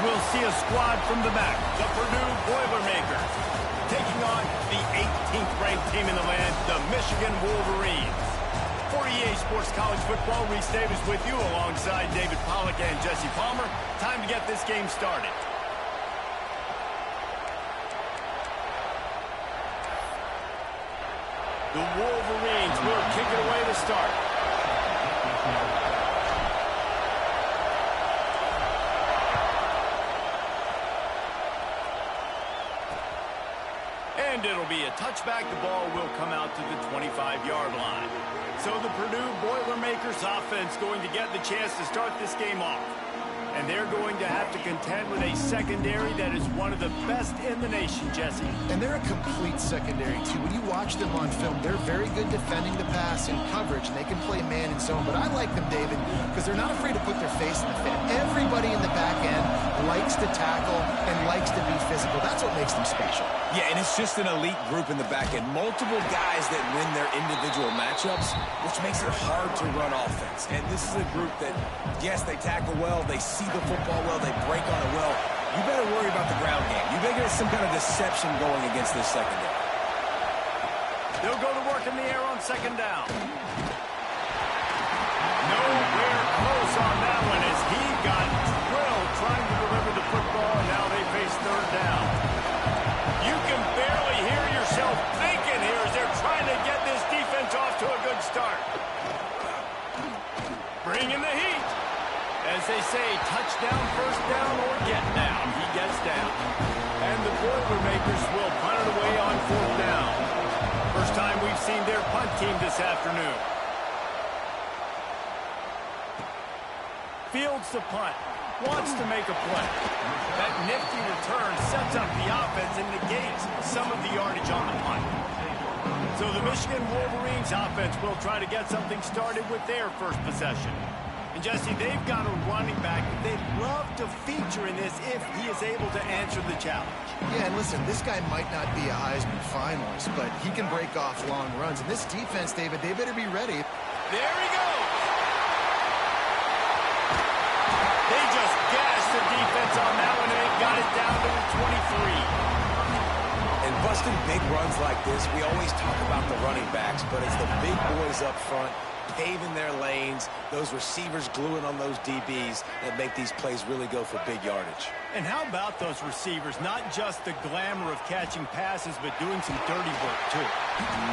we'll see a squad from the back, the Purdue Boilermakers, taking on the 18th ranked team in the land, the Michigan Wolverines. For EA Sports College Football, Reese Davis with you alongside David Pollack and Jesse Palmer. Time to get this game started. The Wolverines will kick it away to start. And it'll be a touchback. The ball will come out to the 25-yard line. So the Purdue Boilermakers offense going to get the chance to start this game off. And they're going to have to contend with a secondary that is one of the best in the nation, Jesse. And they're a complete secondary, too. When you watch them on film, they're very good defending the pass and coverage, and they can play man and zone. But I like them, David, because they're not afraid to put their face in the fan. Everybody in the back end likes to tackle and likes to be physical. That's what makes them special. Yeah, and it's just an elite group in the back end. Multiple guys that win their individual matchups, which makes it hard to run offense. And this is a group that, yes, they tackle well, they see the football well, they break on it well. You better worry about the ground game. You better get some kind of deception going against this secondary. They'll go to work in the air on second down. Nowhere close on that one as he got drilled trying to deliver the football, and now they face third down. You can barely hear yourself thinking here as they're trying to get this defense off to a good start. Bring in the heat. As they say, touchdown, first down, or get down. He gets down. And the Boilermakers will punt it away on fourth down. First time we've seen their punt team this afternoon. Fields the punt. Wants to make a play. That nifty return sets up the offense and negates some of the yardage on the punt. So the Michigan Wolverines offense will try to get something started with their first possession. And Jesse, they've got a running back that they'd love to feature in this if he is able to answer the challenge. Yeah, and listen, this guy might not be a Heisman finalist, but he can break off long runs. And this defense, David, they better be ready. There he goes. They just gashed the defense on that one, and they got it down to the 23. And busting big runs like this, we always talk about the running backs, but it's the big boys up front paving their lanes, those receivers gluing on those DBs that make these plays really go for big yardage. And how about those receivers? Not just the glamour of catching passes, but doing some dirty work, too.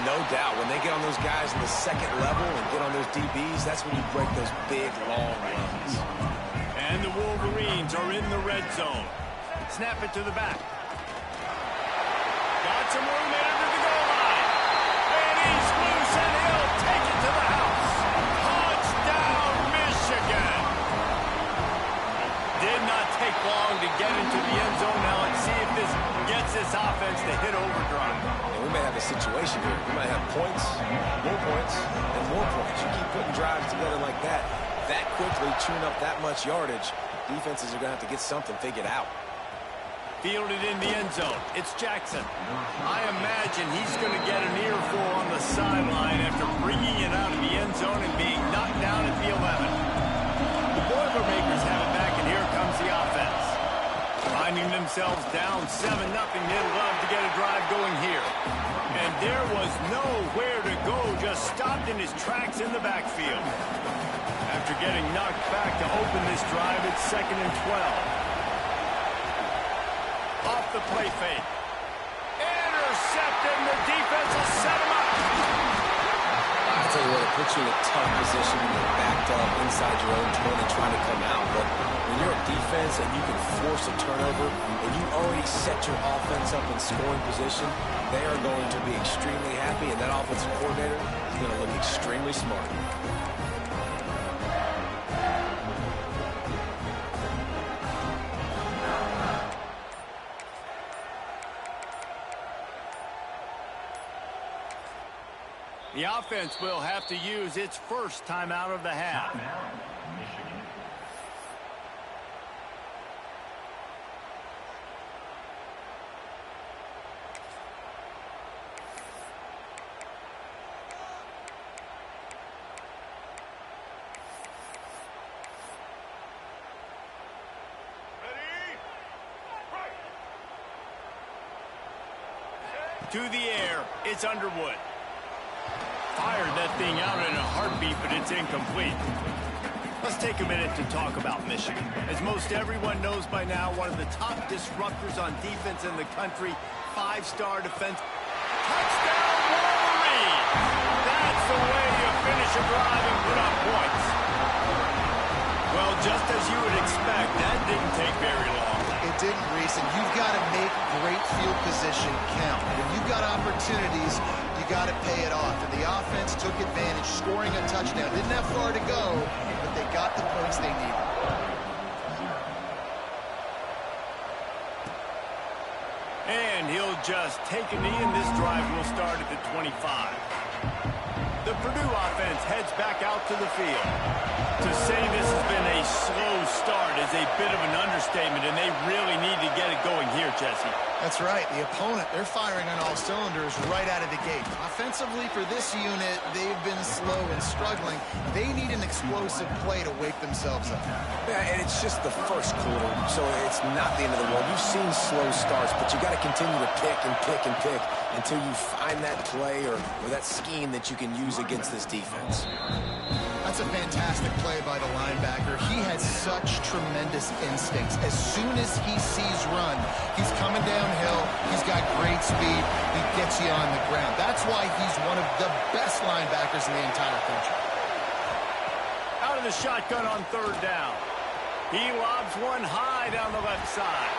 No doubt. When they get on those guys in the second level and get on those DBs, that's when you break those big, long runs. And the Wolverines are in the red zone. Snap it to the back. Got some room in under the goal line. And he's loose, and he'll take it to the house. Touchdown, Michigan. Did not take long to get into the end zone. Now let's see if this gets this offense to hit overdrive. And we may have a situation here. We might have points, and more points. You keep putting drives together like that quickly, chewing up that much yardage, defenses are going to have to get something figured out. Fielded in the end zone. It's Jackson. I imagine he's going to get an earful on the sideline after bringing it out of the end zone and being knocked down at the 11. The Boilermakers have it back, and here comes the offense. Finding themselves down 7-0, they'd love to get a drive going here. And there was nowhere to go, just stopped in his tracks in the backfield. After getting knocked back to open this drive, it's 2nd and 12. Off the play fake. Intercepted, the defense will set him up. I'll tell you what, it puts you in a tough position when you're backed up inside your own 20 trying to come out. But when you're a defense and you can force a turnover and you already set your offense up in scoring position, they are going to be extremely happy, and that offensive coordinator is going to look extremely smart. The offense will have to use its first timeout of the half. To the air, it's Underwood. Fired that thing out in a heartbeat, but it's incomplete. Let's take a minute to talk about Michigan. As most everyone knows by now, one of the top disruptors on defense in the country, 5-star defense. Touchdown, Wolverines! That's the way you finish a drive and put up points. Well, just as you would expect, that didn't take very long. It didn't, Reese, and you've got to make great field position count. When you've got opportunities, you got to pay it off. And the offense took advantage, scoring a touchdown. Didn't have far to go, but they got the points they needed. And he'll just take a knee, and this drive will start at the 25. The Purdue offense heads back out to the field. To say this has been a slow start is a bit of an understatement, and they really need to get it going here, Jesse. That's right. The opponent, they're firing on all cylinders right out of the gate. Offensively, for this unit, they've been slow and struggling. They need an explosive play to wake themselves up. Yeah, and it's just the first quarter, so it's not the end of the world. You've seen slow starts, but you got to continue to pick and pick and pick until you find that play or that scheme that you can use against this defense. That's a fantastic play by the linebacker. He has such tremendous instincts. As soon as he sees run, he's coming downhill. He's got great speed. He gets you on the ground. That's why he's one of the best linebackers in the entire country. Out of the shotgun on third down. He lobs one high down the left side.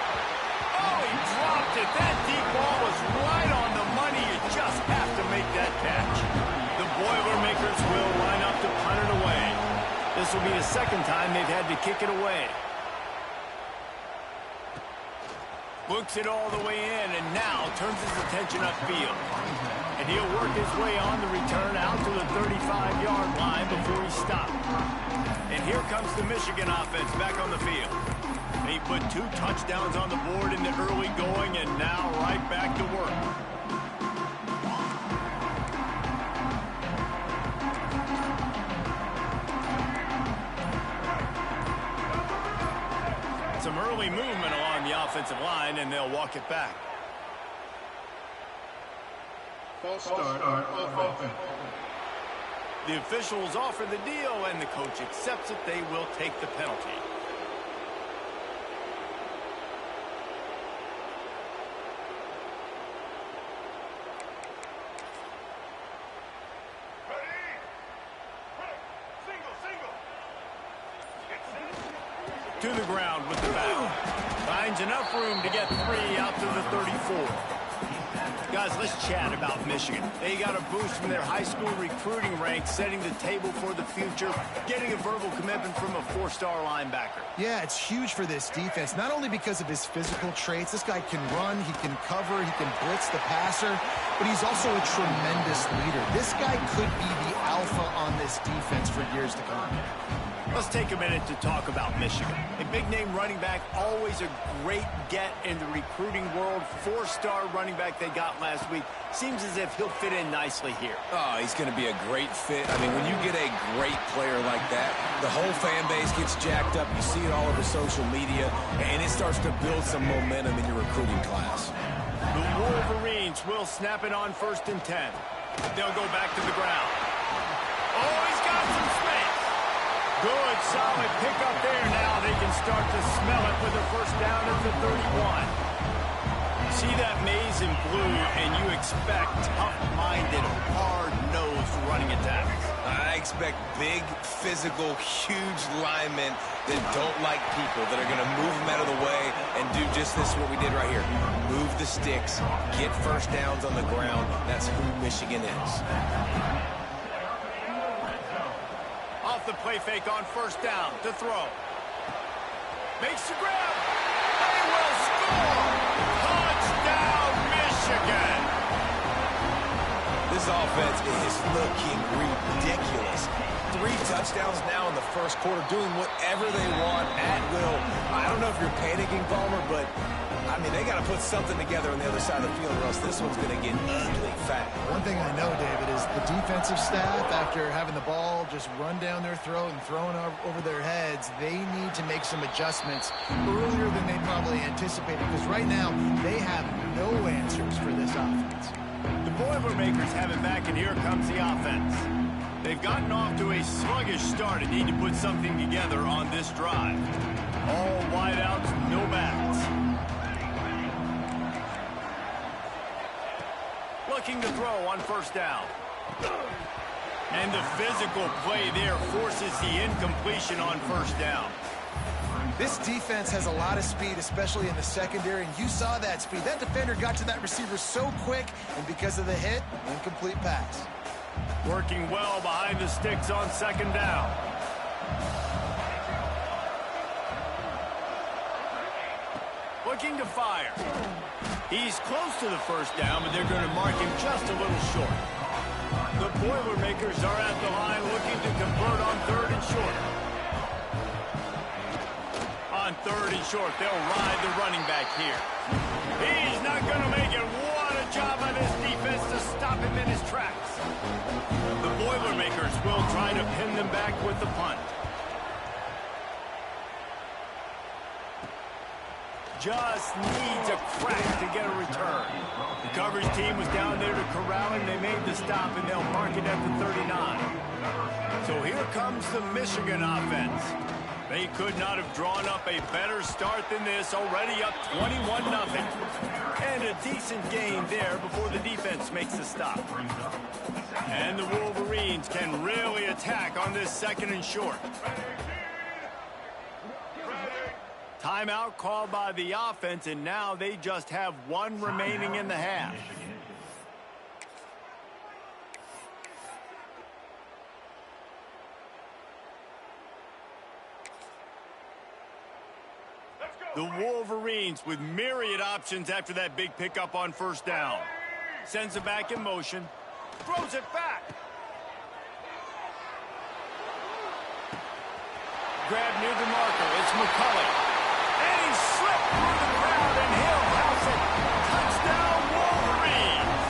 Oh, he dropped it. That deep ball was right on the money. You just have to make that catch. The Boilermakers will line up to punt it away. This will be the second time they've had to kick it away. Books it all the way in, and now turns his attention upfield. And he'll work his way on the return out to the 35-yard line before he stopped. And here comes the Michigan offense back on the field. He put 2 touchdowns on the board in the early going, and now right back to work. Some early movement along the offensive line, and they'll walk it back. False start on offense. The officials offer the deal, and the coach accepts it. They will take the penalty. To the ground with the foul. Finds enough room to get 3 out to the 34. Guys, let's chat about Michigan. They got a boost from their high school recruiting ranks, setting the table for the future, getting a verbal commitment from a 4-star linebacker. Yeah, it's huge for this defense, not only because of his physical traits. This guy can run, he can cover, he can blitz the passer, but he's also a tremendous leader. This guy could be the alpha on this defense for years to come. Let's take a minute to talk about Michigan. A big-name running back, always a great get in the recruiting world. 4-star running back they got last week. Seems as if he'll fit in nicely here. Oh, he's going to be a great fit. I mean, when you get a great player like that, the whole fan base gets jacked up. You see it all over social media, and it starts to build some momentum in your recruiting class. The Wolverines will snap it on 1st and 10. They'll go back to the ground. Oh, he's got some space. Good, solid pickup there. Now they can start to smell it with a 1st down at the 31. See that maze in blue, and you expect tough-minded, hard-nosed running attacks. I expect big, physical, huge linemen that don't like people, that are going to move them out of the way and do just this, what we did right here. Move the sticks, get 1st downs on the ground. That's who Michigan is. Off the play fake on 1st down to throw. Makes the grab. They will score. Touchdown, Michigan. This offense is looking ridiculous. 3 touchdowns now in the 1st quarter, doing whatever they want at will. I don't know if you're panicking, Palmer, but I mean, they got to put something together on the other side of the field, or else this one's going to get ugly fast. One thing I know, David, is the defensive staff, after having the ball just run down their throat and thrown over their heads, they need to make some adjustments earlier than they probably anticipated, because right now they have no answers for this offense. The Boilermakers have it back, and here comes the offense. They've gotten off to a sluggish start and need to put something together on this drive. All wideouts, no backs. Looking to throw on first down. And the physical play there forces the incompletion on first down. This defense has a lot of speed, especially in the secondary, and you saw that speed. That defender got to that receiver so quick, and because of the hit, incomplete pass. Working well behind the sticks on second down. Looking to fire. He's close to the first down, but they're going to mark him just a little short. The Boilermakers are at the line looking to convert on third and short. On third and short, they'll ride the running back here. He's not going to make it. What a job by this defense to stop him in his tracks. The Boilermakers will try to pin them back with the punt. Just needs a crack to get a return. The coverage team was down there to corral him. They made the stop, and they'll mark it at the 39. So here comes the Michigan offense. They could not have drawn up a better start than this, already up 21-0. And a decent gain there before the defense makes the stop. And the Wolverines can really attack on this second and short. Timeout called by the offense, and now they just have one remaining in the half. The Wolverines with myriad options after that big pickup on first down. Sends it back in motion. Throws it back. Grab near the marker. It's McCulley. And he slipped through the crowd, and he'll house it. Touchdown, Wolverines.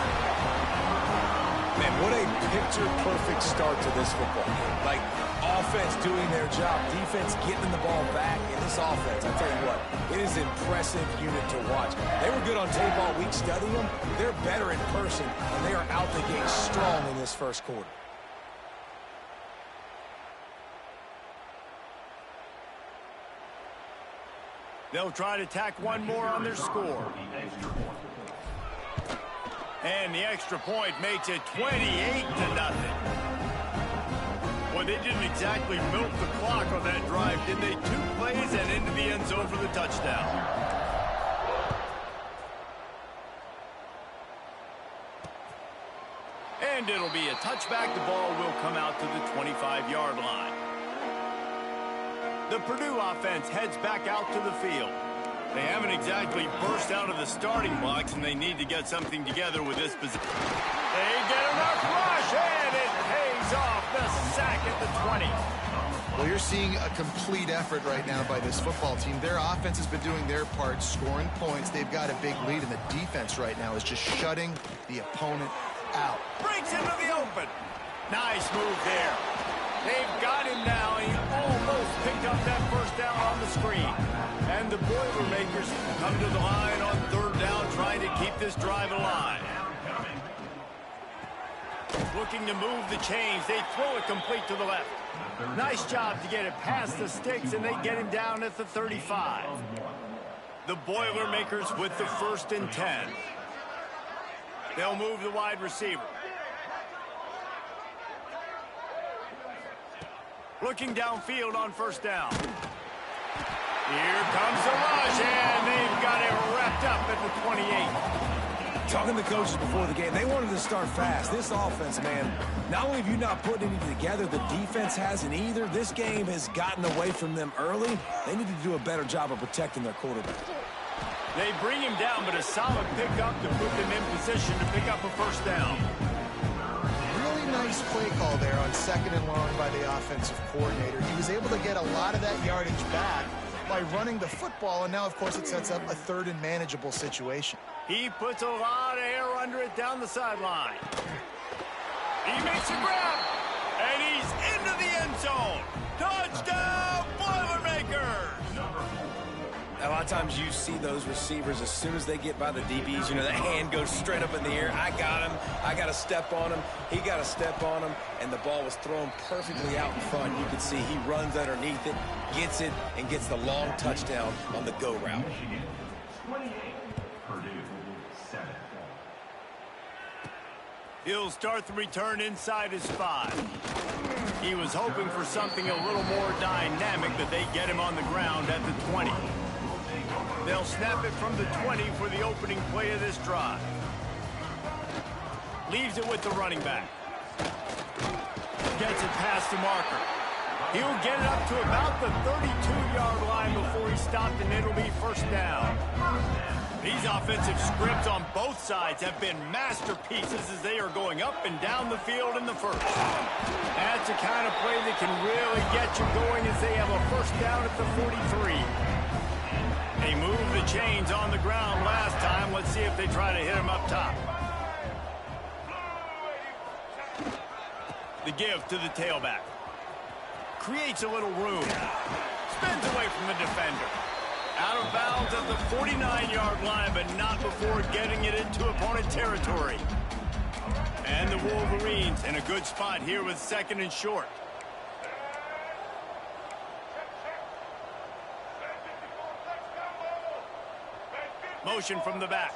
Man, what a picture-perfect start to this football game. Like, offense doing their job, defense getting the ball back, and this offense, I tell you what, it is an impressive unit to watch. They were good on tape all week studying them. They're better in person, and they are out the gate strong in this first quarter. They'll try to tack one more on their score. And the extra point makes it 28-0. Well, they didn't exactly milk the clock on that drive, did they? 2 plays and into the end zone for the touchdown. And it'll be a touchback. The ball will come out to the 25-yard line. The Purdue offense heads back out to the field. They haven't exactly burst out of the starting blocks, and they need to get something together with this position. They get enough rush, and it pays off. The sack at the 20. Well, you're seeing a complete effort right now by this football team. Their offense has been doing their part, scoring points. They've got a big lead, and the defense right now is just shutting the opponent out. Breaks into the open. Nice move there. They've got him now. He almost picked up that first down on the screen. And the Boilermakers come to the line on third down, trying to keep this drive alive. Looking to move the chains. They throw it complete to the left. Nice job to get it past the sticks, and they get him down at the 35. The Boilermakers with the 1st and 10. They'll move the wide receiver. Looking downfield on first down. Here comes the rush, and they've got it wrapped up at the 28. Talking to coaches before the game, they wanted to start fast. This offense, man, not only have you not put anything together, the defense hasn't either. This game has gotten away from them early. They need to do a better job of protecting their quarterback. They bring him down, but a solid pickup to put them in position to pick up a first down. Really nice play call there on 2nd and long by the offensive coordinator. He was able to get a lot of that yardage back by running the football, and now, of course, it sets up a 3rd and manageable situation. He puts a lot of air under it down the sideline. He makes a grab, and he's into the end zone. Touchdown, Boilermakers! That A lot of times you see those receivers, as soon as they get by the DBs, you know, that hand goes straight up in the air. I got him. I got to step on him. He got to step on him, and the ball was thrown perfectly out in front. You can see he runs underneath it, gets it, and gets the long touchdown on the go route. Michigan, 28, Purdue, 7. He'll start the return inside his 5. He was hoping for something a little more dynamic, but they get him on the ground at the 20. They'll snap it from the 20 for the opening play of this drive. Leaves it with the running back. Gets it past the marker. He'll get it up to about the 32-yard line before he stopped, and it'll be first down. These offensive scripts on both sides have been masterpieces as they are going up and down the field in the first. That's the kind of play that can really get you going as they have a first down at the 43. They moved the chains on the ground last time. Let's see if they try to hit him up top. The give to the tailback. Creates a little room. Spins away from the defender. Out of bounds at the 49-yard line, but not before getting it into opponent territory. And the Wolverines in a good spot here with 2nd and short. Motion from the back.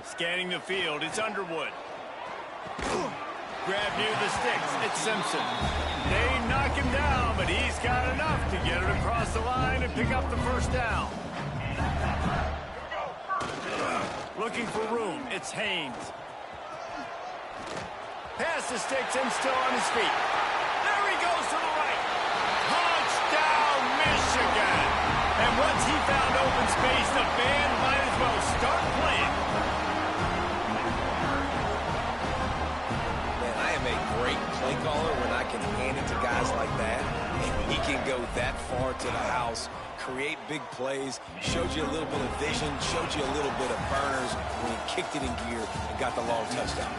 Scanning the field, it's Underwood. Grab near the sticks, it's Simpson. They knock him down, but he's got enough to get it across the line and pick up the first down. Looking for room, it's Haynes. Past the sticks and still on his feet. There he goes to the right. Touchdown, Michigan! And once he found open space, the band might as well start playing. A great play caller when I can hand it to guys like that, and he can go that far to the house, create big plays, showed you a little bit of vision, showed you a little bit of burners when he kicked it in gear and got the long touchdown.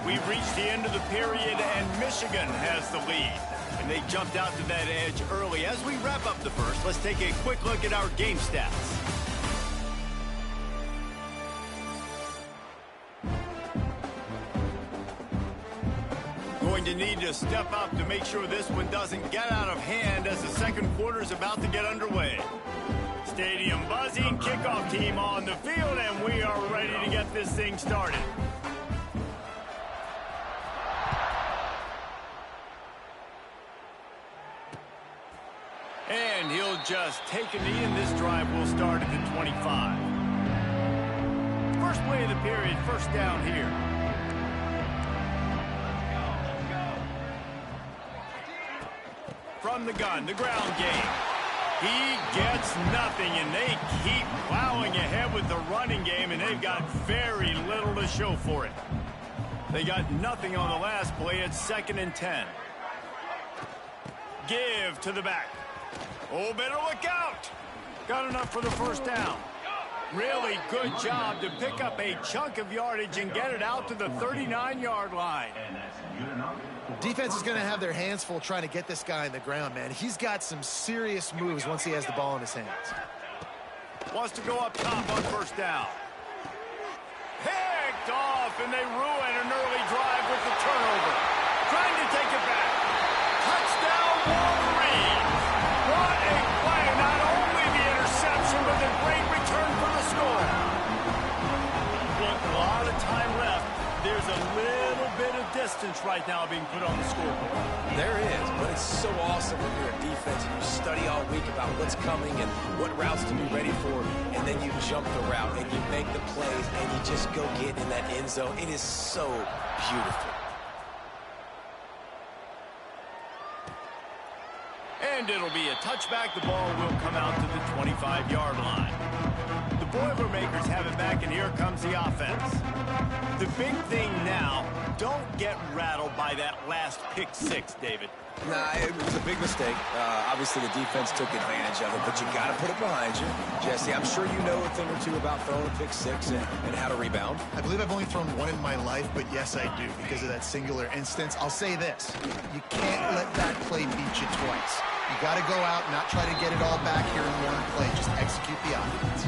We've reached the end of the period, and Michigan has the lead. And they jumped out to that edge early. As we wrap up the first, let's take a quick look at our game stats. Going to need to step up to make sure this one doesn't get out of hand as the second quarter is about to get underway. Stadium buzzing, kickoff team on the field, and we are ready to get this thing started. And he'll just take a knee, and this drive will start at the 25. First play of the period, first down here. From the gun, the ground game. He gets nothing, and they keep plowing ahead with the running game, and they've got very little to show for it. They got nothing on the last play. It's 2nd and 10. Give to the back. Oh, better look out. Got enough for the first down. Really good job to pick up a chunk of yardage and get it out to the 39-yard line. Defense is going to have their hands full trying to get this guy on the ground, man. He's got some serious moves once he has the ball in his hands. Wants to go up top on first down. Picked off, and they ruin an early drive with the turnover. Trying to take it back. Touchdown, Wolverines. What a play. Not only the interception, but the great return for the score. Look, a lot of time left. There's a little bit of distance right now being put on the scoreboard. There is, but it's so awesome when you're a defense and you study all week about what's coming and what routes to be ready for, and then you jump the route and you make the plays and you just go get in that end zone. It is so beautiful. And it'll be a touchback. The ball will come out to the 25-yard line. The Boilermakers have it back, and here comes the offense. The big thing now, don't get rattled by that last pick six, David. Nah, it was a big mistake. Obviously, the defense took advantage of it, but you got to put it behind you. Jesse, I'm sure you know a thing or two about throwing a pick six and how to rebound. I believe I've only thrown one in my life, but yes, I do, because of that singular instance. I'll say this. You can't let that play beat you twice. You got to go out and not try to get it all back here in one play. Just execute the offense.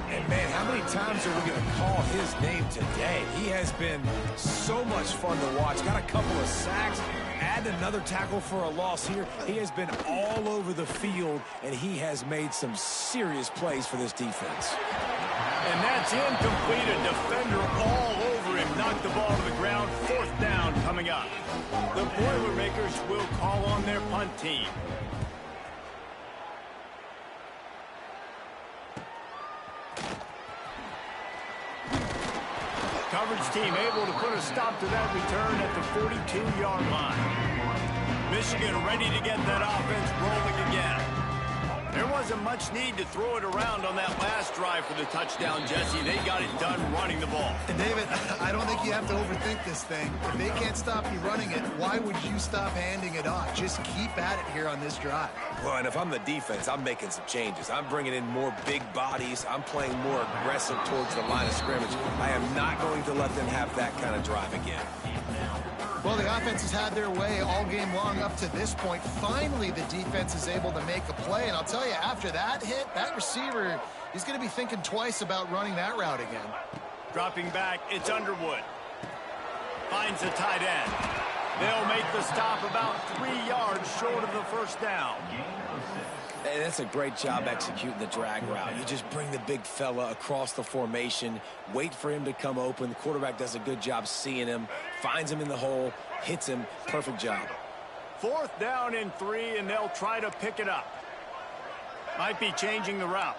And, man, how many times are we going to call his name today? He has been so much fun to watch. Got a couple of sacks. Add another tackle for a loss here. He has been all over the field, and he has made some serious plays for this defense. And that's incomplete. A defender all over him. Knocked the ball to the ground. 4th down coming up. The Boilermakers will call on their punt team. Coverage team able to put a stop to that return at the 42-yard line. Michigan ready to get that offense rolling again. There wasn't much need to throw it around on that last drive for the touchdown, Jesse. They got it done running the ball. And David, I don't think you have to overthink this thing. If they can't stop you running it, why would you stop handing it off? Just keep at it here on this drive. Well, and if I'm the defense, I'm making some changes. I'm bringing in more big bodies. I'm playing more aggressive towards the line of scrimmage. I am not going to let them have that kind of drive again. Well, the offense has had their way all game long up to this point. Finally, the defense is able to make a play. And I'll tell you, after that hit, that receiver, he's going to be thinking twice about running that route again. Dropping back, it's Underwood. Finds the tight end. They'll make the stop about 3 yards short of the 1st down. And that's a great job executing the drag route. You just bring the big fella across the formation, wait for him to come open. The quarterback does a good job seeing him, finds him in the hole, hits him. Perfect job. 4th down and 3, and they'll try to pick it up. Might be changing the route.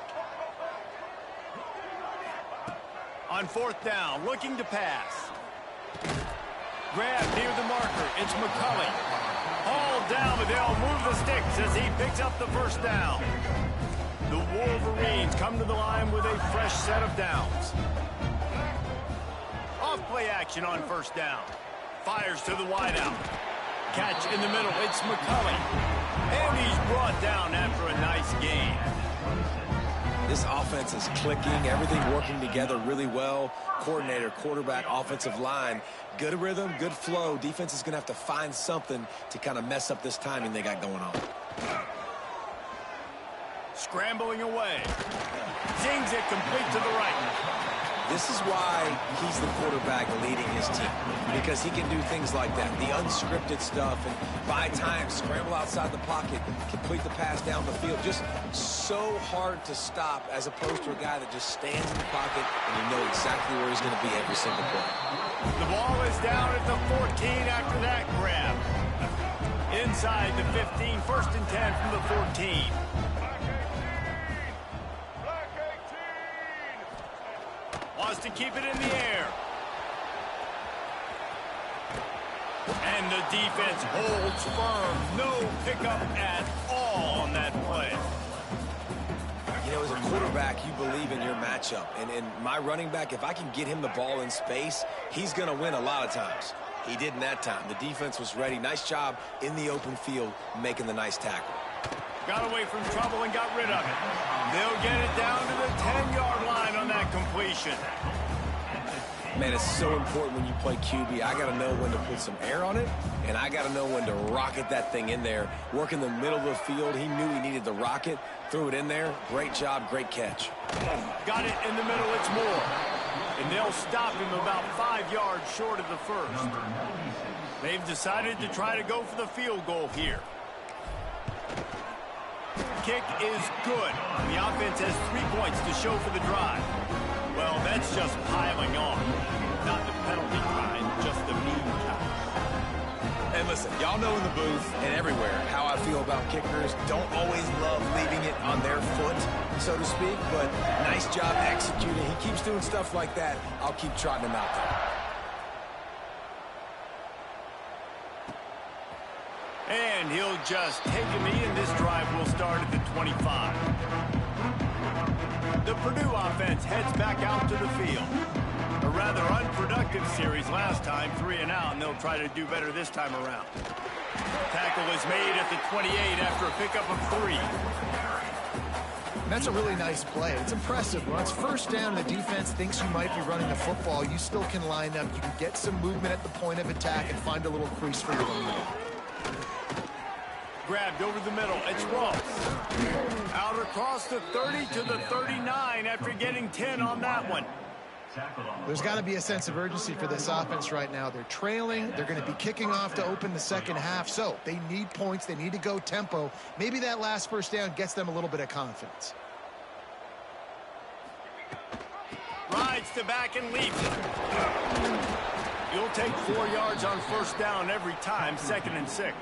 On 4th down, looking to pass. Grab near the marker. It's McCulley. Hauled down, but they'll move the sticks as he picks up the 1st down. The Wolverines come to the line with a fresh set of downs. Off-play action on 1st down. Fires to the wideout. Catch in the middle. It's McCulley. And he's brought down after a nice gain. This offense is clicking, everything working together really well. Coordinator, quarterback, offensive line. Good rhythm, good flow. Defense is going to have to find something to kind of mess up this timing they got going on. Scrambling away. Zings it complete to the right. This is why he's the quarterback leading his team, because he can do things like that, the unscripted stuff, and buy time, scramble outside the pocket, complete the pass down the field. Just so hard to stop as opposed to a guy that just stands in the pocket and you know exactly where he's going to be every single play. The ball is down at the 14 after that grab. Inside the 15, 1st and 10 from the 14. Wants to keep it in the air. And the defense holds firm. No pickup at all on that play. You know, as a quarterback, you believe in your matchup. And in my running back, if I can get him the ball in space, he's going to win a lot of times. He didn't that time. The defense was ready. Nice job in the open field making the nice tackle. Got away from trouble and got rid of it. They'll get it down to the 10-yard line on that completion. Man, it's so important when you play QB. I got to know when to put some air on it, and I got to know when to rocket that thing in there. Work in the middle of the field. He knew he needed the rocket. Threw it in there. Great job, great catch. Got it in the middle. It's Moore. And they'll stop him about 5 yards short of the 1st. They've decided to try to go for the field goal here. Kick is good. The offense has 3 points to show for the drive. Well, that's just piling on. Not the penalty kind, just the mean kind. And listen, y'all know in the booth and everywhere how I feel about kickers. Don't always love leaving it on their foot, so to speak, but nice job executing. He keeps doing stuff like that. I'll keep trotting him out there. And he'll just take a knee, and this drive will start at the 25. The Purdue offense heads back out to the field. A rather unproductive series last time, 3 and out, and they'll try to do better this time around. Tackle is made at the 28 after a pickup of 3. And that's a really nice play. It's impressive. When it's first down and the defense thinks you might be running the football, you still can line up. You can get some movement at the point of attack and find a little crease for your lead. Grabbed over the middle. It's Ross. Out across the 30 to the 39 after getting 10 on that one. There's got to be a sense of urgency for this offense right now. They're trailing. They're going to be kicking off to open the second half. So they need points. They need to go tempo. Maybe that last first down gets them a little bit of confidence. Rides to back and leaps it. You'll take 4 yards on first down every time, 2nd and 6.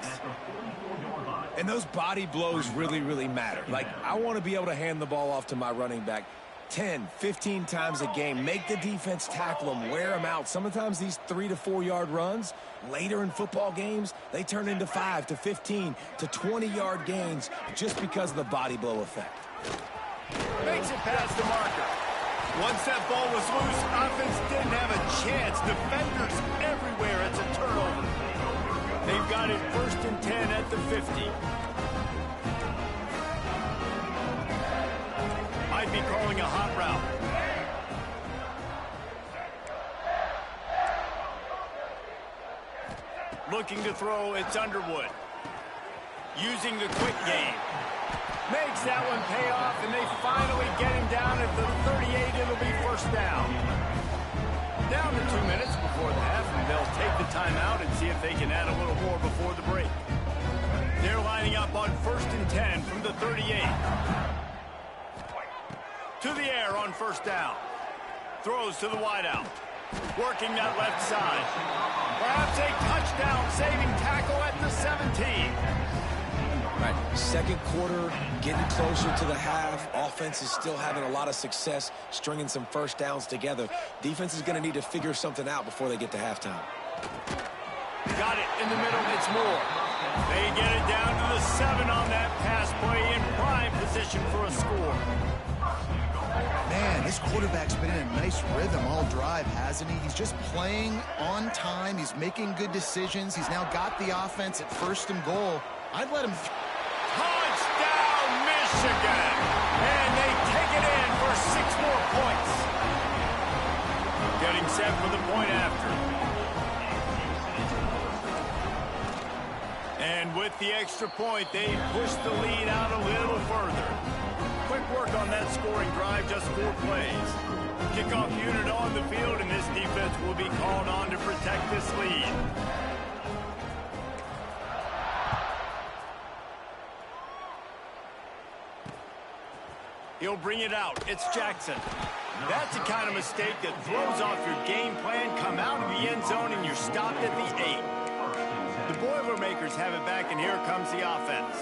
And those body blows really, really matter. Like, I want to be able to hand the ball off to my running back 10, 15 times a game. Make the defense tackle them, wear them out. Sometimes these 3 to 4 yard runs, later in football games, they turn into 5 to 15 to 20 yard gains just because of the body blow effect. Makes it past the marker. Once that ball was loose, offense didn't have a chance. Defenders everywhere. It's a turnover. They've got it 1st and 10 at the 50. Might be calling a hot route. Looking to throw, it's Underwood. Using the quick game. Makes that one pay off, and they finally get him down at the 38. It'll be first down. Down to 2 minutes before the half, and they'll take the timeout and see if they can add a little more before the break. They're lining up on 1st and 10 from the 38. To the air on first down. Throws to the wideout. Working that left side. Perhaps a touchdown saving tackle at the 17. Right, second quarter, getting closer to the half. Offense is still having a lot of success stringing some first downs together. Defense is going to need to figure something out before they get to halftime. Got it in the middle. It's Moore. They get it down to the 7 on that pass play in prime position for a score. Man, this quarterback's been in a nice rhythm all drive, hasn't he? He's just playing on time. He's making good decisions. He's now got the offense at 1st and goal. I'd let him... Touchdown, Michigan! And they take it in for 6 more points. Getting set for the point after. And with the extra point, they push the lead out a little further. Quick work on that scoring drive, just 4 plays. Kickoff unit on the field, and this defense will be called on to protect this lead. He'll bring it out. It's Jackson. That's the kind of mistake that throws off your game plan. Come out of the end zone, and you're stopped at the 8. The Boilermakers have it back, and here comes the offense.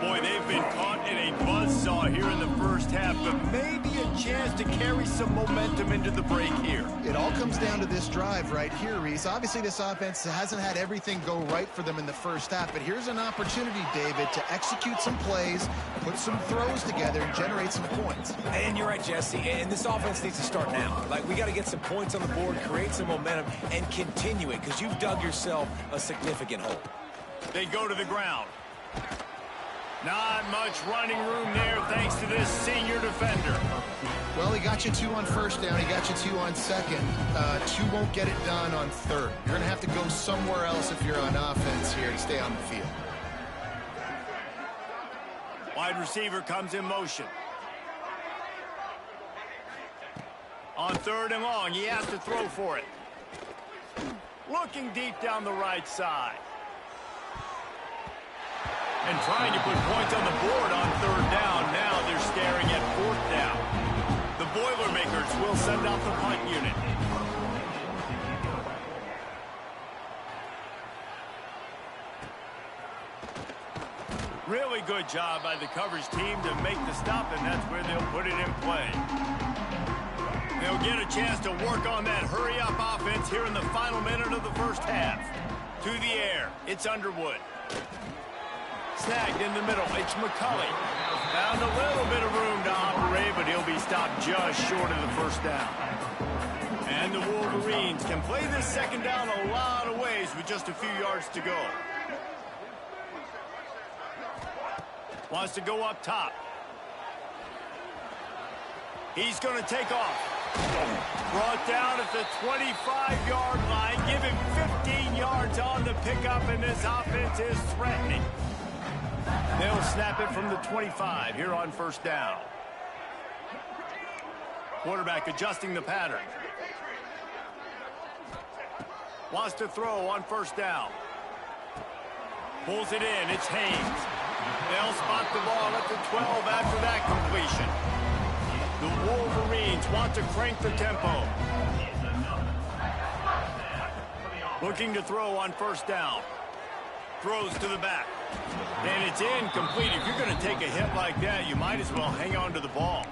Boy, they've been caught in a buzzsaw here in the first half, but maybe a chance to carry some momentum into the break here. It all comes down to this drive right here, Reese. Obviously, this offense hasn't had everything go right for them in the first half, but here's an opportunity, David, to execute some plays, put some throws together, and generate some points. And you're right, Jesse, and this offense needs to start now. Like, we got to get some points on the board, create some momentum, and continue it, because you've dug yourself a significant hole. They go to the ground. Not much running room there thanks to this senior defender. Well, he got you 2 on first down. He got you 2 on second. 2 won't get it done on third. You're going to have to go somewhere else if you're on offense here to stay on the field. Wide receiver comes in motion. On 3rd and long, he has to throw for it. Looking deep down the right side. And trying to put points on the board on 3rd down. Now they're staring at 4th down. The Boilermakers will send out the punt unit. Really good job by the coverage team to make the stop, and that's where they'll put it in play. They'll get a chance to work on that hurry-up offense here in the final minute of the first half. To the air, it's Underwood. Snagged in the middle, it's McCulley. Found a little bit of room to operate, but he'll be stopped just short of the first down. And the Wolverines can play this second down a lot of ways with just a few yards to go. Wants to go up top. He's going to take off. Brought down at the 25-yard line. Give him 15 yards on the pickup, and this offense is threatening. They'll snap it from the 25 here on first down. Quarterback adjusting the pattern. Wants to throw on first down. Pulls it in. It's Haynes. They'll spot the ball at the 12 after that completion. The Wolverines want to crank the tempo. Looking to throw on first down. Throws to the back. And it's incomplete. If you're going to take a hit like that, you might as well hang on to the ball.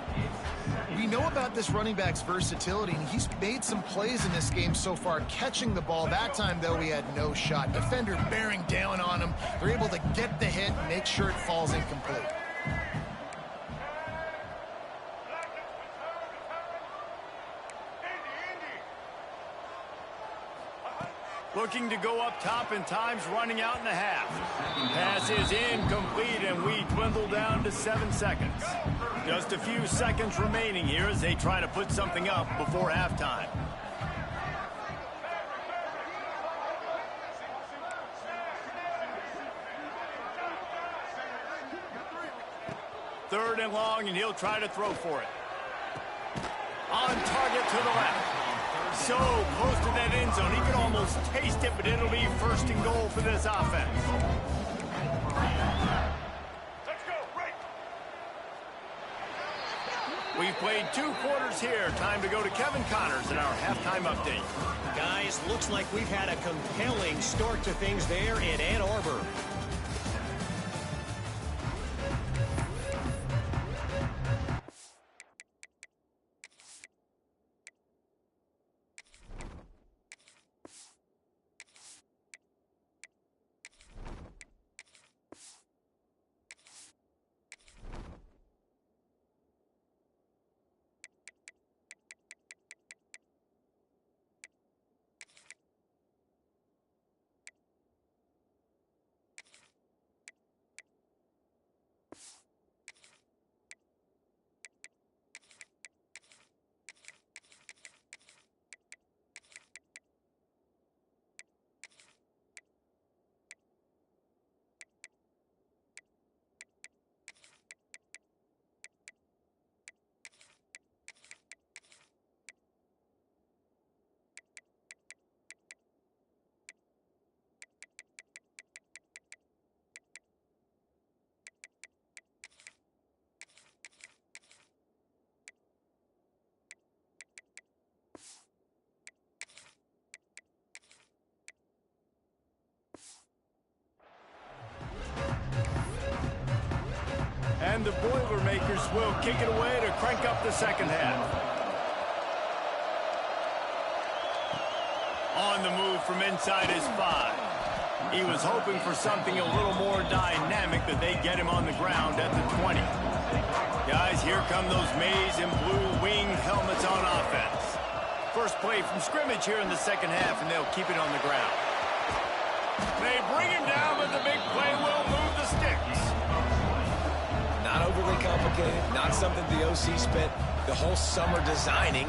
We know about this running back's versatility, and he's made some plays in this game so far, catching the ball. That time, though, he had no shot. Defender bearing down on him. They're able to get the hit and make sure it falls incomplete. Looking to go up top, and time's running out in the half. Pass is incomplete, and we dwindle down to 7 seconds. Just a few seconds remaining here as they try to put something up before halftime. Third and long, and he'll try to throw for it. On target to the left. So close to that end zone. He could almost taste it, but it'll be first and goal for this offense. Let's go, right. We've played 2 quarters here. Time to go to Kevin Connors in our halftime update. Guys, looks like we've had a compelling start to things there in Ann Arbor. And the Boilermakers will kick it away to crank up the second half. On the move from inside his 5. He was hoping for something a little more dynamic, but they get him on the ground at the 20. Guys, here come those maize and blue winged helmets on offense. First play from scrimmage here in the second half, and they'll keep it on the ground. They bring him down, but the big play will move the sticks. Not overly complicated, not something the OC spent the whole summer designing.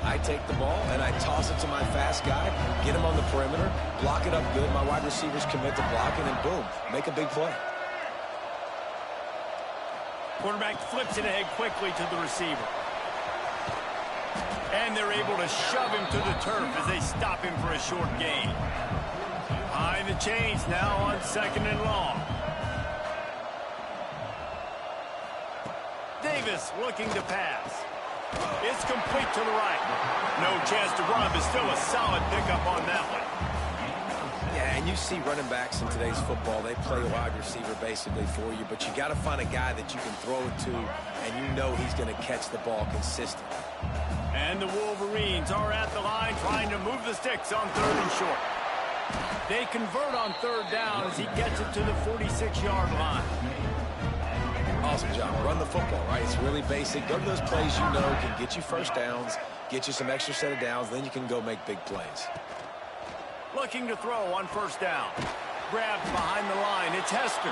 I take the ball and I toss it to my fast guy, get him on the perimeter, block it up good. My wide receivers commit to blocking, and boom, make a big play. Quarterback flips it ahead quickly to the receiver. And they're able to shove him to the turf as they stop him for a short gain. Behind the chains now on second and long. Davis looking to pass. It's complete to the right. No chance to run, but still a solid pickup on that one. Yeah, and you see running backs in today's football, they play wide receiver basically for you, but you got to find a guy that you can throw it to, and you know he's going to catch the ball consistently. And the Wolverines are at the line trying to move the sticks on third and short. They convert on third down as he gets it to the 46-yard line. Awesome job. Run the football, right? It's really basic. Go to those plays you know can get you first downs, get you some extra set of downs, then you can go make big plays. Looking to throw on first down. Grabbed behind the line. It's Hester.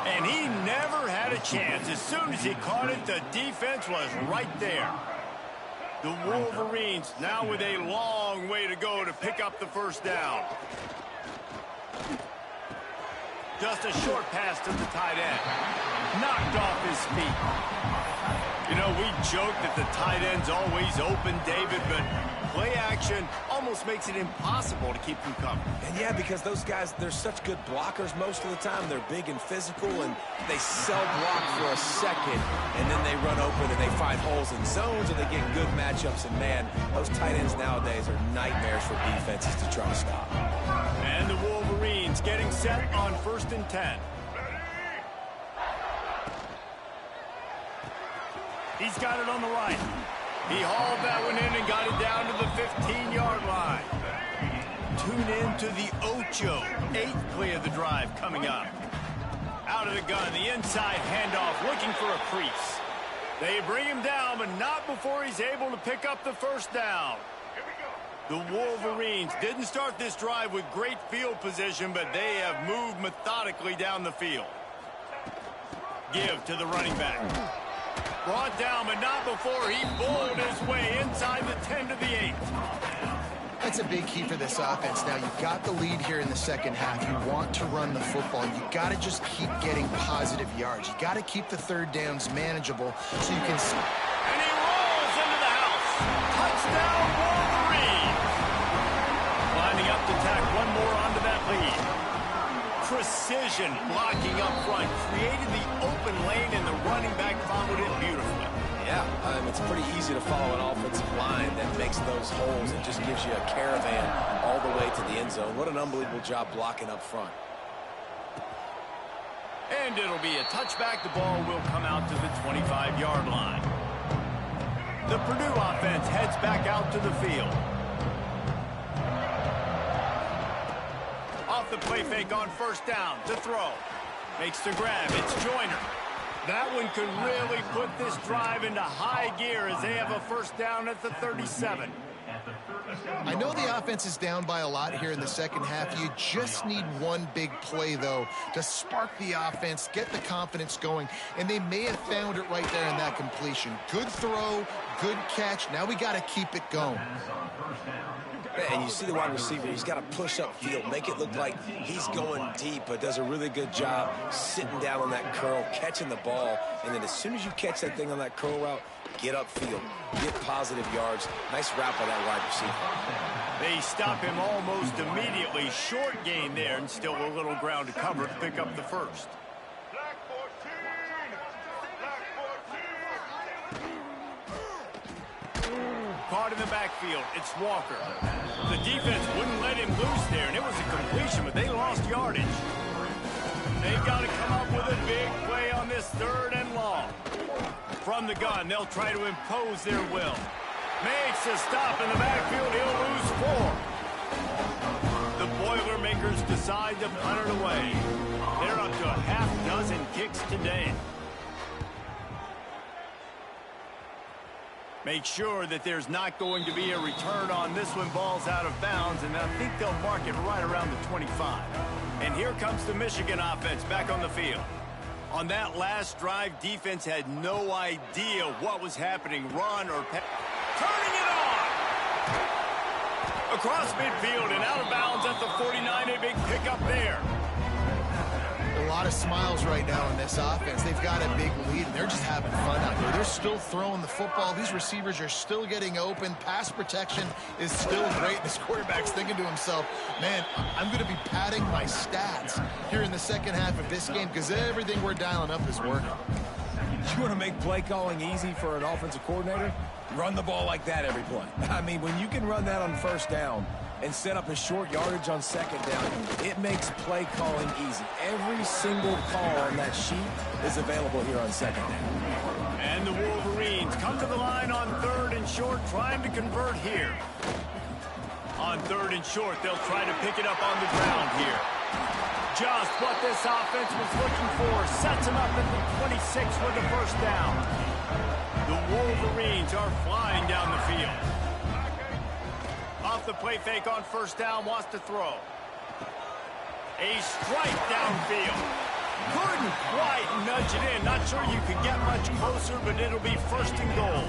And he never had a chance. As soon as he caught it, the defense was right there. The Wolverines now with a long way to go to pick up the first down. Just a short pass to the tight end. Knocked off his feet. You know, we joke that the tight end's always open, David, but play action almost makes it impossible to keep them covered. And yeah, because those guys, they're such good blockers most of the time. They're big and physical, and they sell block for a second, and then they run open and they find holes in zones, and they get good matchups. And man, those tight ends nowadays are nightmares for defenses to try to stop. And the Wolverines getting set on 1st and 10. He's got it on the right. He hauled that one in and got it down to the 15-yard line. Tune in to the Ocho. 8th play of the drive coming up. Out of the gun, the inside handoff, looking for a crease. They bring him down, but not before he's able to pick up the first down. The Wolverines didn't start this drive with great field position, but they have moved methodically down the field. Give to the running back. Brought down, but not before he bowled his way inside the 10 to the 8. That's a big key for this offense. Now, you've got the lead here in the second half. You want to run the football. You got to just keep getting positive yards. You got to keep the third downs manageable so you can... And he rolls into the house. Touchdown, Wolverines. Lining up to tack one more onto that lead. Precision blocking up front. Created the open lane, and the running back followed it beautifully. Yeah, it's pretty easy to follow an offensive line that makes those holes and just gives you a caravan all the way to the end zone. What an unbelievable job blocking up front. And it'll be a touchback. The ball will come out to the 25-yard line. The Purdue offense heads back out to the field. Off the play fake on first down to throw. Makes the grab. It's Joyner. That one could really put this drive into high gear as they have a first down at the 37. I know the offense is down by a lot here in the second half. You just need one big play, though, to spark the offense, get the confidence going, and they may have found it right there in that completion. Good throw, good catch. Now we got to keep it going. And you see the wide receiver, he's got to push up field, make it look like he's going deep, but does a really good job sitting down on that curl, catching the ball, and then as soon as you catch that thing on that curl route, get upfield, get positive yards. Nice route by that wide receiver. They stop him almost immediately. Short gain there, and still a little ground to cover to pick up the first. Caught in the backfield. It's Walker. The defense wouldn't let him loose there, and it was a completion, but they lost yardage. They've got to come up with a big play on this 3rd and long. From the gun, they'll try to impose their will. Makes a stop in the backfield. He'll lose 4. The Boilermakers decide to punt it away. They're up to a half dozen kicks today. Make sure that there's not going to be a return on this one. Ball's out of bounds, and I think they'll mark it right around the 25. And here comes the Michigan offense back on the field. On that last drive, defense had no idea what was happening, run or pass. Turning it on! Across midfield and out of bounds at the 49, a big pickup there. A lot of smiles right now in this offense. They've got a big lead, and they're just having fun out here. They're still throwing the football. These receivers are still getting open. Pass protection is still great. This quarterback's thinking to himself, man, I'm going to be padding my stats here in the second half of this game because everything we're dialing up is working. You want to make play calling easy for an offensive coordinator? Run the ball like that every play. I mean, when you can run that on first down and set up a short yardage on second down, it makes play calling easy. Every single call on that sheet is available here on second down. And the Wolverines come to the line on 3rd and short, trying to convert here. On 3rd and short, they'll try to pick it up on the ground here. just what this offense was looking for. Sets him up at the 26 with the first down. The Wolverines are flying down the field. Off the play fake on first down, wants to throw. A strike downfield. Couldn't quite nudge it in. Not sure you could get much closer, but it'll be first and goal.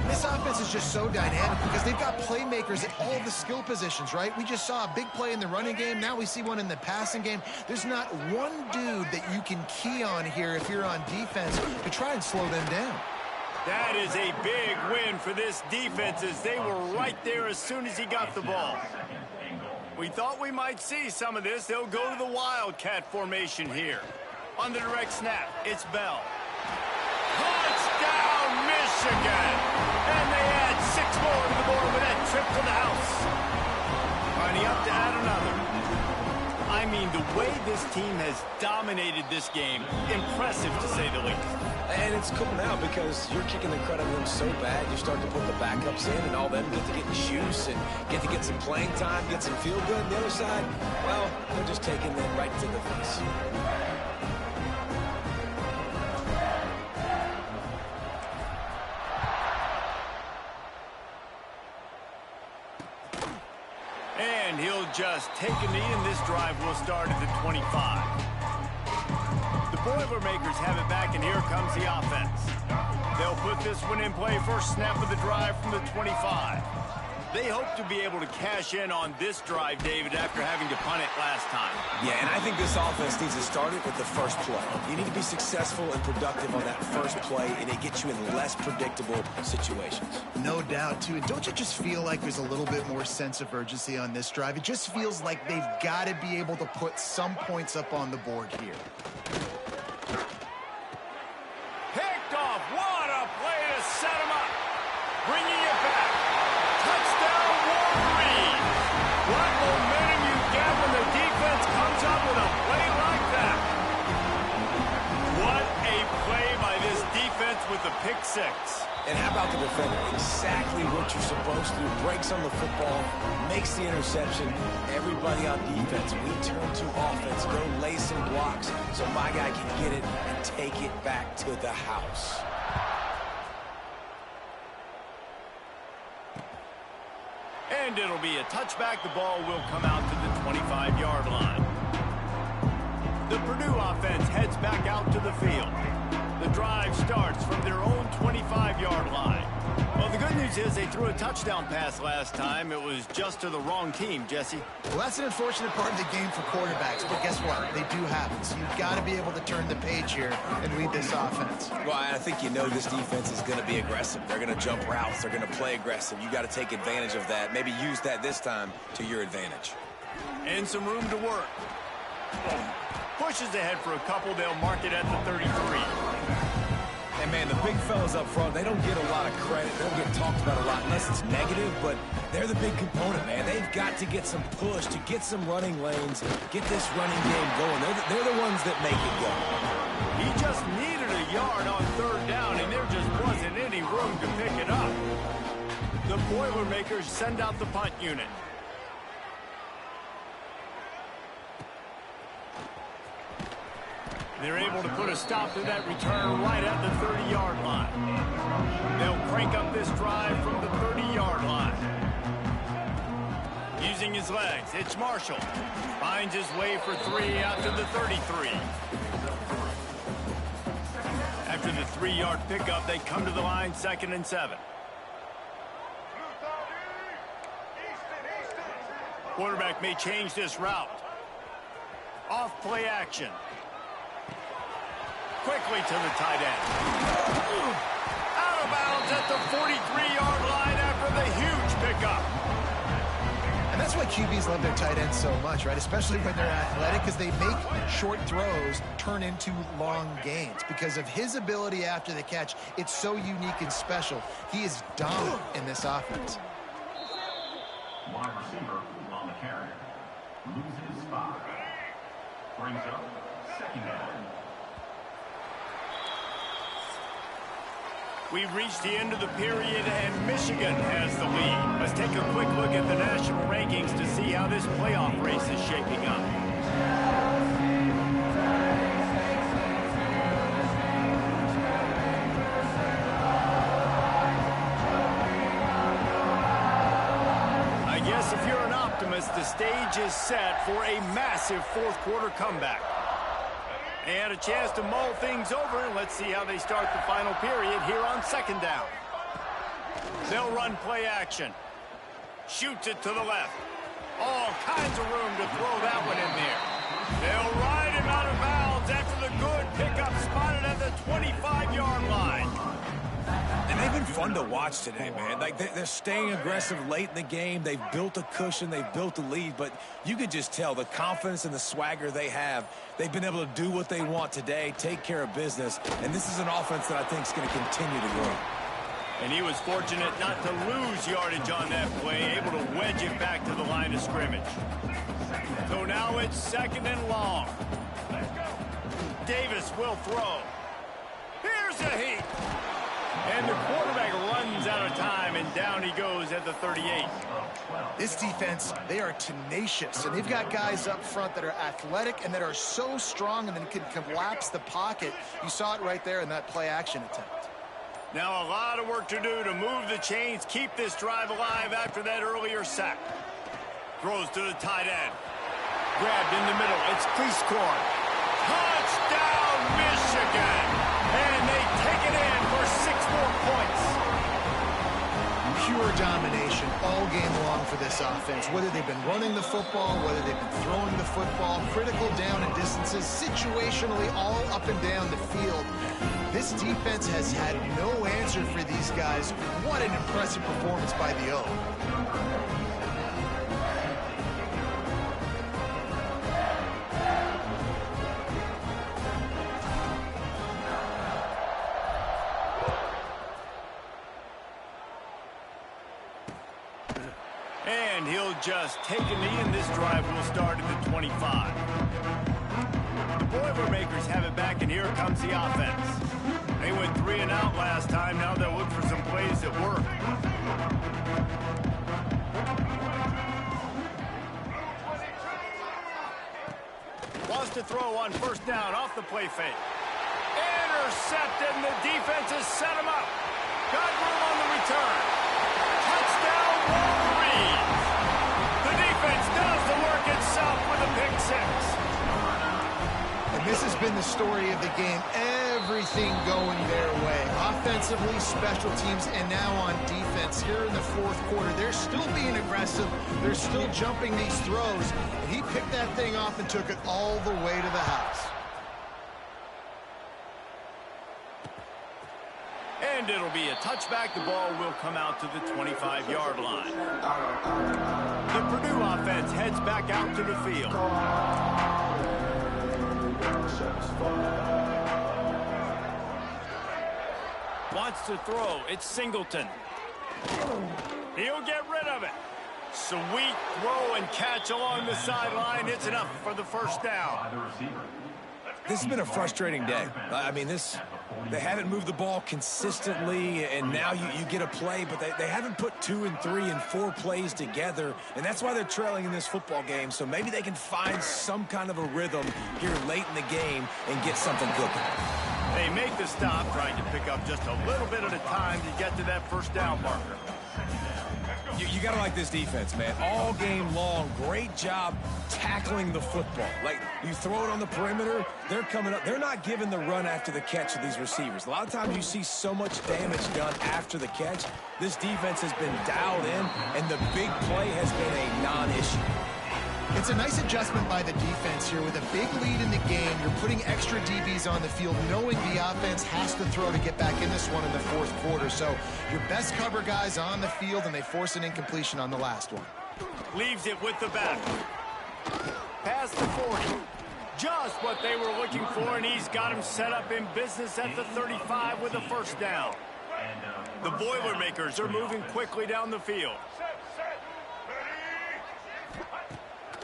This offense is just so dynamic because they've got playmakers at all the skill positions, right? We just saw a big play in the running game. Now we see one in the passing game. There's not one dude that you can key on here if you're on defense to try and slow them down. That is a big win for this defense as they were right there as soon as he got the ball. We thought we might see some of this. They'll go to the Wildcat formation here. On the direct snap, it's Bell. Touchdown, Michigan! And they add 6 more to the board with that trip to the house. Lining up to add another. I mean, the way this team has dominated this game, impressive to say the least. And it's cool now because you're kicking the crud out of them so bad, you start to put the backups in and all them get to get juice and get to get some playing time, get some feel good. And the other side, well, they're just taking them right to the face. And he'll just take a knee, and this drive will start at the 25. The Boilermakers have it back, and here comes the offense. They'll put this one in play. First snap of the drive from the 25. They hope to be able to cash in on this drive, David, after having to punt it last time. Yeah, and I think this offense needs to start it with the first play. You need to be successful and productive on that first play, and it gets you in less predictable situations. No doubt, too. And don't you just feel like there's a little bit more sense of urgency on this drive? It just feels like they've got to be able to put some points up on the board here. Picked off. What a play to set him up. Bringing it back. Touchdown, Wolverines. What momentum you get when the defense comes up with a play like that. What a play by this defense with the pick six. And how about the defender? Exactly what you're supposed to do. Breaks on the football, makes the interception. Everybody on defense, we turn to offense. Go lay some blocks so my guy can get it and take it back to the house. And it'll be a touchback. The ball will come out to the 25-yard line. The Purdue offense heads back out to the field. The drive starts from their own 25-yard line. Well, the good news is they threw a touchdown pass last time. It was just to the wrong team, Jesse. Well, that's an unfortunate part of the game for quarterbacks, but guess what? They do happen. So you've got to be able to turn the page here and lead this offense. Well, I think you know this defense is going to be aggressive. They're going to jump routes. They're going to play aggressive. You got to take advantage of that. Maybe use that this time to your advantage. And some room to work. Pushes ahead for a couple. They'll mark it at the 33. And, man, the big fellas up front, they don't get a lot of credit. They don't get talked about a lot unless it's negative, but they're the big component, man. They've got to get some push, to get some running lanes, get this running game going. They're the ones that make it go. He just needed a yard on third down, and there just wasn't any room to pick it up. The Boilermakers send out the punt unit. They're able to put a stop to that return right at the 30-yard line. They'll crank up this drive from the 30-yard line. Using his legs, it's Marshall. Finds his way for 3 out to the 33. After the 3-yard pickup, they come to the line, 2nd and 7. Quarterback may change this route. Off play action. Quickly to the tight end. Out of bounds at the 43-yard line after the huge pickup. And that's why QBs love their tight ends so much, right? Especially when they're athletic, because they make short throws turn into long gains. Because of his ability after the catch, it's so unique and special. He is dominant in this offense. Wide receiver on the carry. Loses 5. Brings up 2nd down. We've reached the end of the period, and Michigan has the lead. Let's take a quick look at the national rankings to see how this playoff race is shaping up. If you're an optimist, the stage is set for a massive fourth-quarter comeback. And a chance to mull things over. Let's see how they start the final period here on second down. They'll run play action. Shoots it to the left. All kinds of room to throw that one in there. They'll ride him out of bounds after the good pickup spotted at the 25-yard line. And they've been fun to watch today, man. Like, they're staying aggressive late in the game. They've built a cushion. They've built a lead. But you could just tell the confidence and the swagger they have. They've been able to do what they want today, take care of business. And this is an offense that I think is going to continue to grow. And he was fortunate not to lose yardage on that play, able to wedge it back to the line of scrimmage. So now it's second and long. Davis will throw. Here's a heat. And the quarterback runs out of time, and down he goes at the 38. This defense, they are tenacious, and they've got guys up front that are athletic and that are so strong and then can collapse the pocket. You saw it right there in that play-action attempt. Now a lot of work to do to move the chains, keep this drive alive after that earlier sack. Throws to the tight end. Grabbed in the middle. It's Cleescorn. Touchdown, Michigan! And they take it in for 6 more points. Pure domination all game long for this offense. Whether they've been running the football, whether they've been throwing the football, critical down and distances, situationally all up and down the field. This defense has had no answer for these guys. What an impressive performance by the O. And he'll just take a knee, and this drive will start at the 25. The Boilermakers have it back, and here comes the offense. They went 3 and out last time. Now they'll look for some plays that work. Wants to throw on first down off the play fake. Intercepted, and the defense has set him up. Got room on the return. Touchdown, Wolverines. The defense does the work itself with a pick 6. And this has been the story of the game. Everything going their way. Offensively, special teams, and now on defense. Here in the fourth quarter, they're still being aggressive. They're still jumping these throws. And he picked that thing off and took it all the way to the house. And it'll be a touchback. The ball will come out to the 25-yard line. The Purdue offense heads back out to the field. Wants to throw. It's Singleton. He'll get rid of it. Sweet throw and catch along the sideline. It's enough for the first down. This has been a frustrating day. I mean, they haven't moved the ball consistently, and now you get a play, but they haven't put 2 and 3 and 4 plays together, and that's why they're trailing in this football game. So maybe they can find some kind of a rhythm here late in the game and get something cooking. They make the stop, trying to pick up just a little bit at a time to get to that first down marker. You got to like this defense, man. All game long, great job tackling the football. Like, you throw it on the perimeter, they're coming up. They're not giving the run after the catch of these receivers. A lot of times you see so much damage done after the catch. This defense has been dialed in, and the big play has been a non-issue. It's a nice adjustment by the defense here. With a big lead in the game, you're putting extra DBs on the field, knowing the offense has to throw to get back in this one in the fourth quarter. So your best cover guys on the field, and they force an incompletion on the last one. Leaves it with the back. Past the 40. Just what they were looking for, and he's got him set up in business at the 35 with a first down. The Boilermakers are moving quickly down the field.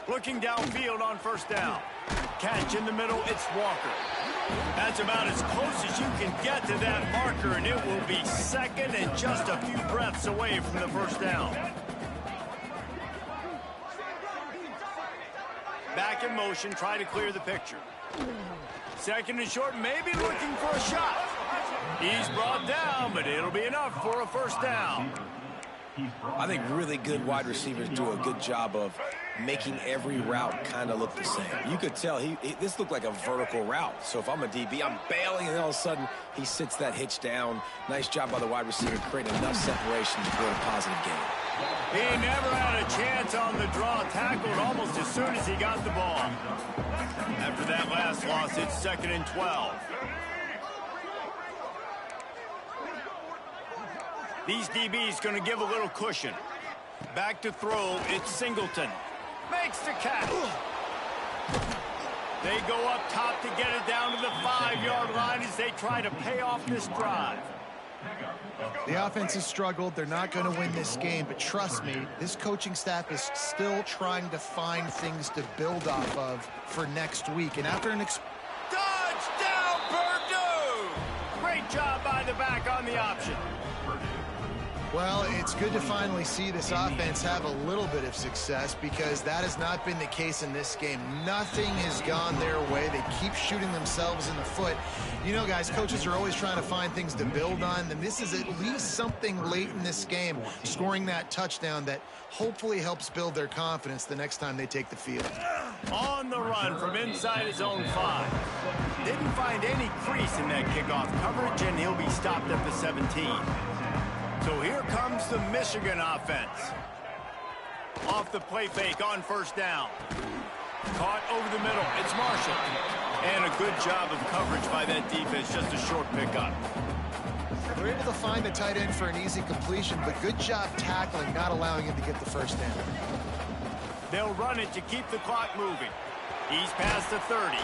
Looking downfield on first down. Catch in the middle, it's Walker. That's about as close as you can get to that marker, and it will be second and just a few breaths away from the first down. Back in motion, try to clear the picture. Second and short, maybe looking for a shot. He's brought down, but it'll be enough for a first down. I think really good wide receivers do a good job of making every route kind of look the same. You could tell this looked like a vertical route. So if I'm a DB, I'm bailing, and then all of a sudden he sits that hitch down. Nice job by the wide receiver creating enough separation to create a positive gain. He never had a chance on the draw, tackled almost as soon as he got the ball. After that last loss, it's 2nd and 12. These DBs going to give a little cushion. Back to throw, it's Singleton. Makes the catch. They go up top to get it down to the 5-yard line as they try to pay off this drive. The offense has struggled. They're not going to win this game, but trust me, this coaching staff is still trying to find things to build off of for next week. And after an touchdown, Purdue! Great job by the back on the option. Well, it's good to finally see this offense have a little bit of success because that has not been the case in this game. Nothing has gone their way. They keep shooting themselves in the foot. You know, guys, coaches are always trying to find things to build on, and this is at least something late in this game, scoring that touchdown that hopefully helps build their confidence the next time they take the field. On the run from inside his own 5. Didn't find any crease in that kickoff coverage, and he'll be stopped at the 17. So here comes the Michigan offense. Off the play fake on first down. Caught over the middle. It's Marshall. And a good job of coverage by that defense. Just a short pickup. They're able to find the tight end for an easy completion, but good job tackling, not allowing him to get the first down. They'll run it to keep the clock moving. He's past the 30.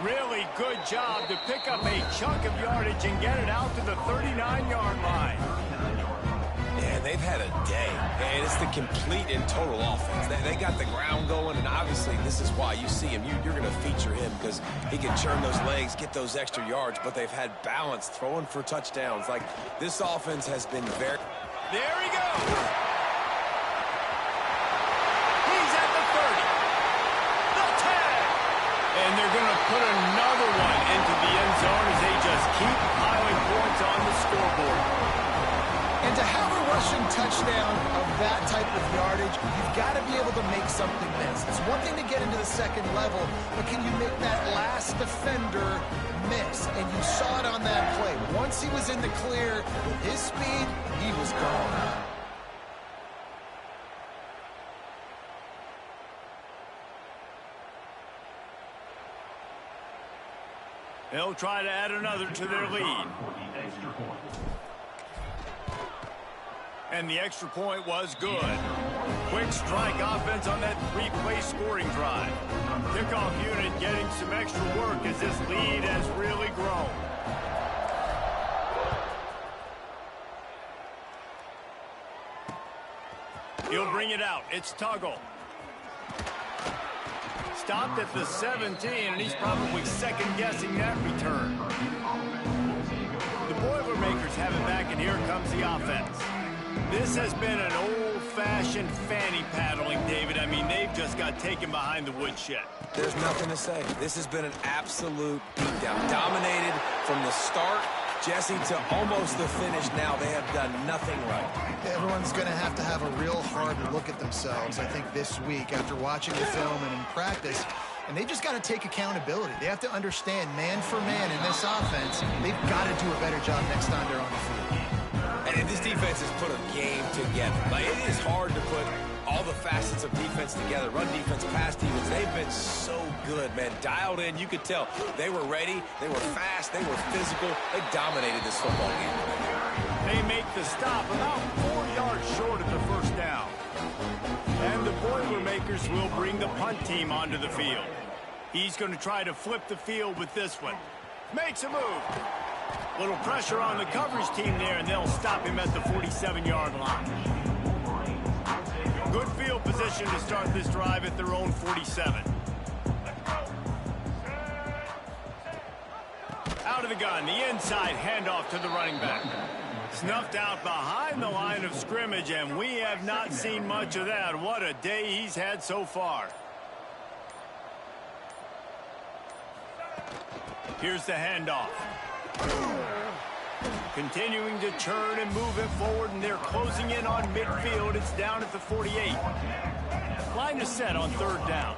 Really good job to pick up a chunk of yardage and get it out to the 39-yard line. And they've had a day, and it's the complete and total offense. They got the ground going, and obviously this is why you see him. You're going to feature him because he can churn those legs, get those extra yards, but they've had balance, throwing for touchdowns. Like, this offense has been very... There he goes! He's at the 30. The 10! And they're going to put another one into the end zone as they just keep piling points on the scoreboard. And to have a rushing touchdown of that type of yardage, you've got to be able to make something miss. It's one thing to get into the second level, but can you make that last defender miss? And you saw it on that play. Once he was in the clear, with his speed, he was gone. They'll try to add another to their lead. And the extra point was good. Quick strike offense on that 3-play scoring drive. Kickoff unit getting some extra work as this lead has really grown. He'll bring it out. It's Tuggle. Stopped at the 17, and he's probably second-guessing that return. The Boilermakers have it back, and here comes the offense. This has been an old-fashioned fanny paddling, David. I mean, they've just got taken behind the woodshed. There's nothing to say. This has been an absolute beatdown. Dominated from the start, Jesse, to almost the finish now. They have done nothing right. Everyone's going to have a real hard look at themselves, I think, this week after watching the film and in practice. And they just got to take accountability. They have to understand, man for man in this offense, they've got to do a better job next time they're on the field. And this defense has put a game together. Like, it is hard to put all the facets of defense together. Run defense, pass defense. They've been so good, man. Dialed in. You could tell they were ready. They were fast. They were physical. They dominated this football game. They make the stop about 4 yards short of the first down. And the Boilermakers will bring the punt team onto the field. He's going to try to flip the field with this one. Makes a move. Little pressure on the coverage team there, and they'll stop him at the 47-yard line. Good field position to start this drive at their own 47. Out of the gun, the inside handoff to the running back. Snuffed out behind the line of scrimmage, and we have not seen much of that. What a day he's had so far. Here's the handoff. Continuing to turn and move it forward, and they're closing in on midfield. It's down at the 48. Line is set on third down.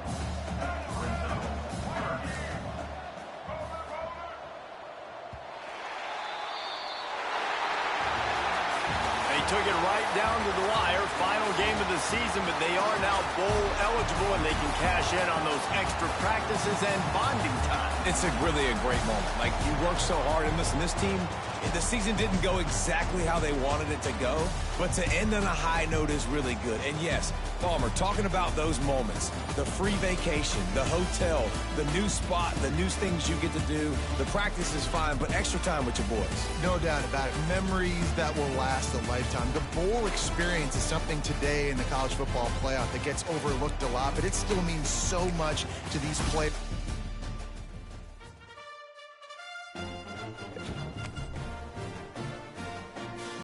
Took it right down to the wire. Final game of the season, but they are now bowl eligible, and they can cash in on those extra practices and bonding time. It's really a great moment. Like, you work so hard, and listen, this team, the season didn't go exactly how they wanted it to go, but to end on a high note is really good. And yes, Palmer, talking about those moments, the free vacation, the hotel, the new spot, the new things you get to do, the practice is fine, but extra time with your boys. No doubt about it. Memories that will last a lifetime. The bowl experience is something today in the college football playoff that gets overlooked a lot, but it still means so much to these players.